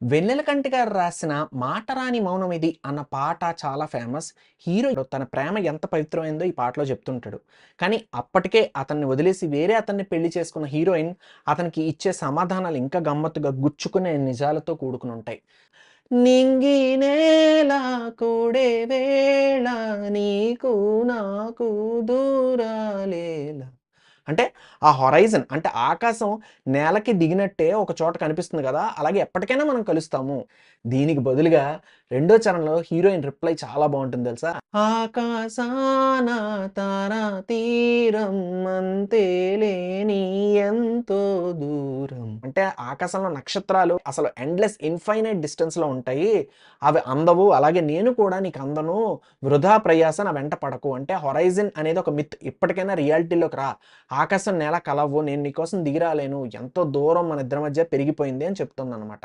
వెన్నెలకంటి గారు రాసిన 'మాటరాని మౌనమిది' అన్న పాట చాలా ఫేమస్. హీరో తన ప్రేమ ఎంత పవిత్రమైందో ఈ పాటలో చెప్తుంటాడు. కానీ అప్పటికే అతన్ని వదిలేసి వేరే అతన్ని పెళ్లి చేసుకున్న హీరోయిన్ అతనికి ఇచ్చే సమాధానాలు ఇంకా గమ్మత్తుగా గుచ్చుకునే నిజాలతో కూడుకునుంటాయి. నింగి నేల కూడే వేళ నీకు నాకు దూరాలేల. అంటే ఆ హొరైజన్ అంటే ఆకాశం నేలకి దిగినట్టే ఒక చోట కనిపిస్తుంది గదా! అలాగే ఎప్పటికైనా మనం కలుస్తాము. దీనికి బదులుగా రెండో చరణంలో హీరోయిన్ రిప్లై చాలా బావుంటుంది తెలుసా? ఆకాశాన తారా తీరం అంతేలేని ఎంతో దూరం. అంటే ఆకాశంలో నక్షత్రాలు అసలు ఎండ్‌లెస్ ఇన్‌ఫైనైట్ డిస్టెన్స్‌లో ఉంటాయి. అవి అందవు. అలాగే నేను కూడా నీకు అందను. వృధా ప్రయాస నా వెంట పడకు. అంటే హొరైజన్ అనేది ఒక మిత్. ఇప్పటికైనా రియాలిటీలోకి రా. ఆకాశం, నేల కలవు. నేను నీకోసం దిగి రాలేను. ఎంతో దూరం మన ఇద్దరి మధ్య పెరిగిపోయింది అని చెప్తుందనమాట.